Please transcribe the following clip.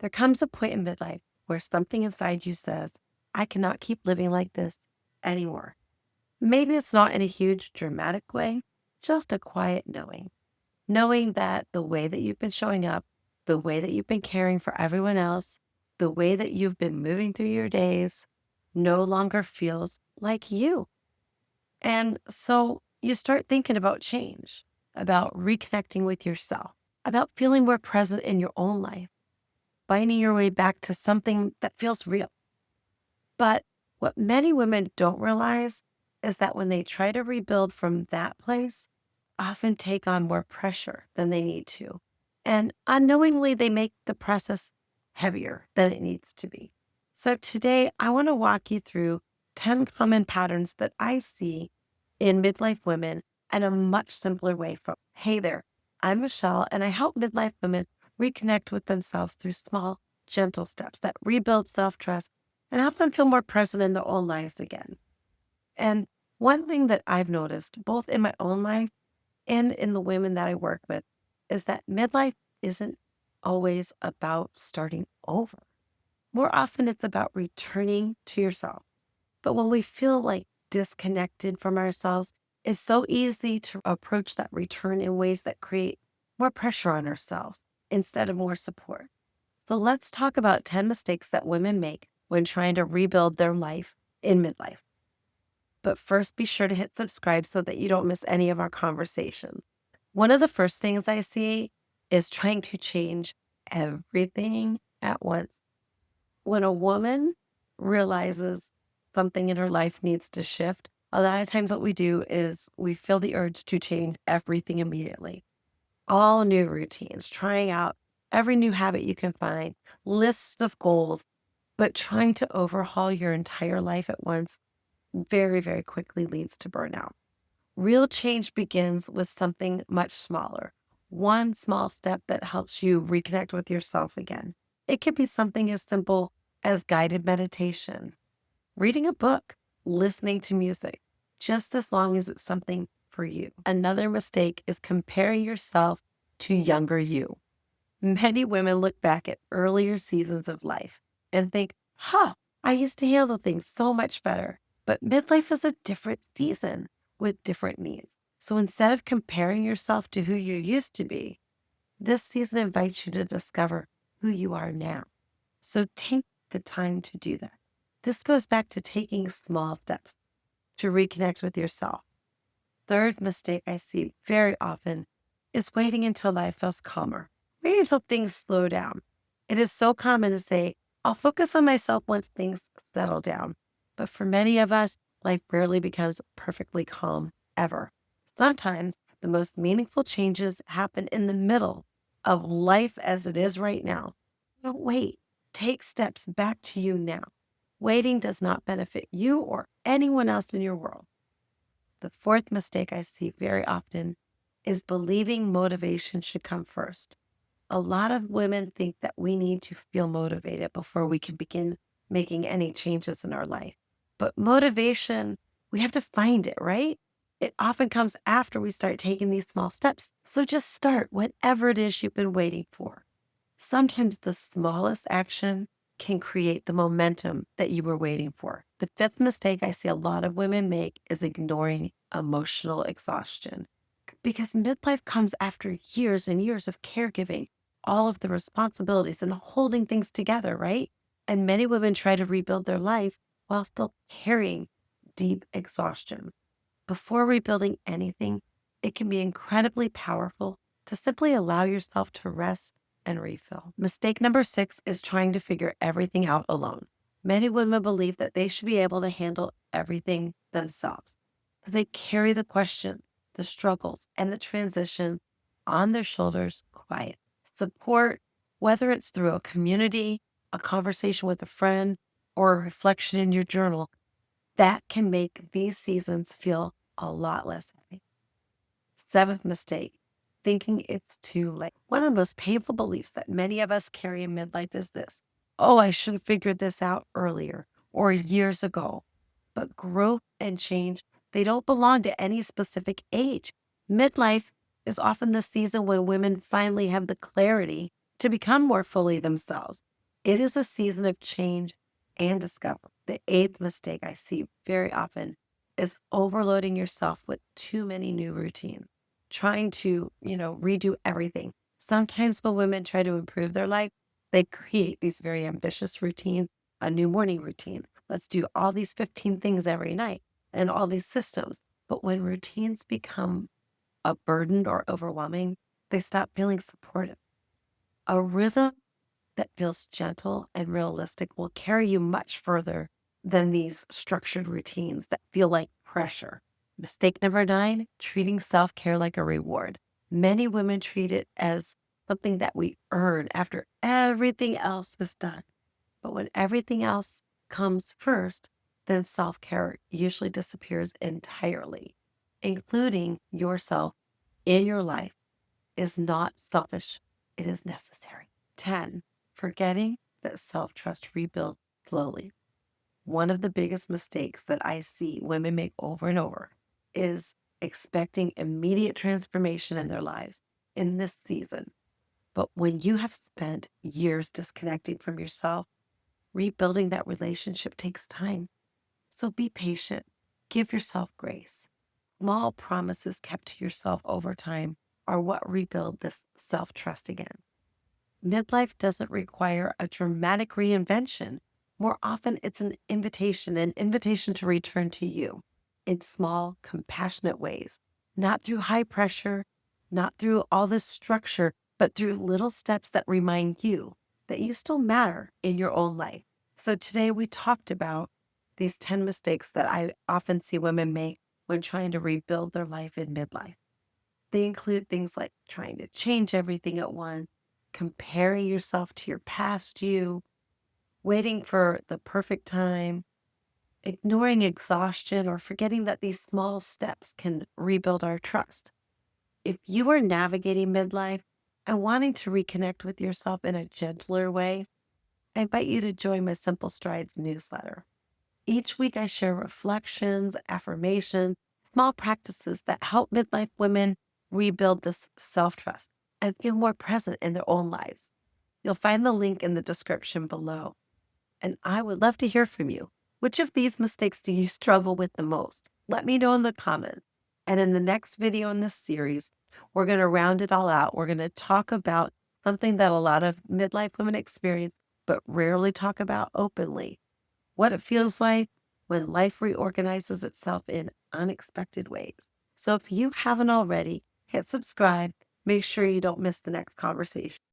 There comes a point in midlife where something inside you says, I cannot keep living like this anymore. Maybe it's not in a huge dramatic way, just a quiet knowing. Knowing that the way that you've been showing up, the way that you've been caring for everyone else, the way that you've been moving through your days no longer feels like you. And so you start thinking about change, about reconnecting with yourself, about feeling more present in your own life, finding your way back to something that feels real. But what many women don't realize is that when they try to rebuild from that place, often take on more pressure than they need to. And unknowingly, they make the process heavier than it needs to be. So today, I want to walk you through 10 common patterns that I see in midlife women and a much simpler way from, hey there, I'm Michelle, and I help midlife women reconnect with themselves through small, gentle steps that rebuild self trust and help them feel more present in their own lives again. And one thing that I've noticed, both in my own life and in the women that I work with, is that midlife isn't always about starting over. More often, it's about returning to yourself. But when we feel like disconnected from ourselves, it's so easy to approach that return in ways that create more pressure on ourselves instead of more support. So let's talk about 10 mistakes that women make when trying to rebuild their life in midlife. But first, be sure to hit subscribe so that you don't miss any of our conversation. One of the first things I see is trying to change everything at once. When a woman realizes something in her life needs to shift, a lot of times what we do is we feel the urge to change everything immediately. All new routines, trying out every new habit you can find, lists of goals, but trying to overhaul your entire life at once very, very quickly leads to burnout. Real change begins with something much smaller, one small step that helps you reconnect with yourself again. It could be something as simple as guided meditation, reading a book, listening to music, just as long as it's something for you. Another mistake is comparing yourself to younger you. Many women look back at earlier seasons of life and think, I used to handle things so much better. But midlife is a different season with different needs. So instead of comparing yourself to who you used to be, this season invites you to discover who you are now. So take the time to do that. This goes back to taking small steps to reconnect with yourself. Third mistake I see very often is waiting until life feels calmer, waiting until things slow down. It is so common to say, I'll focus on myself once things settle down. But for many of us, life rarely becomes perfectly calm ever. Sometimes the most meaningful changes happen in the middle of life as it is right now. Don't wait. Take steps back to you now. Waiting does not benefit you or anyone else in your world. The fourth mistake I see very often is believing motivation should come first. A lot of women think that we need to feel motivated before we can begin making any changes in our life. But motivation, we have to find it, right? It often comes after we start taking these small steps. So just start whatever it is you've been waiting for. Sometimes the smallest action can create the momentum that you were waiting for. The fifth mistake I see a lot of women make is ignoring emotional exhaustion because midlife comes after years and years of caregiving, all of the responsibilities and holding things together, right? And many women try to rebuild their life while still carrying deep exhaustion. Before rebuilding anything, it can be incredibly powerful to simply allow yourself to rest and refill. Mistake number 6 is trying to figure everything out alone. Many women believe that they should be able to handle everything themselves. They carry the questions, the struggles, and the transition on their shoulders quiet. Support, whether it's through a community, a conversation with a friend, or a reflection in your journal, that can make these seasons feel a lot less heavy. Seventh mistake, thinking it's too late. One of the most painful beliefs that many of us carry in midlife is this: oh, I should have figured this out earlier or years ago. But growth and change, they don't belong to any specific age. Midlife is often the season when women finally have the clarity to become more fully themselves. It is a season of change and discovery. The eighth mistake I see very often is overloading yourself with too many new routines, trying to, redo everything. Sometimes when women try to improve their life, they create these very ambitious routines, a new morning routine. Let's do all these 15 things every night and all these systems. But when routines become a burden or overwhelming, they stop feeling supportive. A rhythm that feels gentle and realistic will carry you much further than these structured routines that feel like pressure. Mistake number nine, treating self care like a reward. Many women treat it as something that we earn after everything else is done. But when everything else comes first, then self care usually disappears entirely. Including yourself in your life is not selfish, it is necessary. 10, forgetting that self trust rebuilds slowly. One of the biggest mistakes that I see women make over and over is expecting immediate transformation in their lives in this season. But when you have spent years disconnecting from yourself, rebuilding that relationship takes time. So be patient, give yourself grace. Small promises kept to yourself over time are what rebuild this self trust again. Midlife doesn't require a dramatic reinvention. More often, it's an invitation to return to you in small, compassionate ways, not through high pressure, not through all this structure, but through little steps that remind you that you still matter in your own life. So today we talked about these 10 mistakes that I often see women make when trying to rebuild their life in midlife. They include things like trying to change everything at once, comparing yourself to your past you, waiting for the perfect time, ignoring exhaustion, or forgetting that these small steps can rebuild our trust. If you are navigating midlife and wanting to reconnect with yourself in a gentler way, I invite you to join my Simple Strides newsletter. Each week, I share reflections, affirmations, small practices that help midlife women rebuild this self trust and feel more present in their own lives. You'll find the link in the description below. And I would love to hear from you. Which of these mistakes do you struggle with the most? Let me know in the comments. And in the next video in this series, we're going to round it all out. We're going to talk about something that a lot of midlife women experience, but rarely talk about openly, what it feels like when life reorganizes itself in unexpected ways. So if you haven't already, hit subscribe. Make sure you don't miss the next conversation.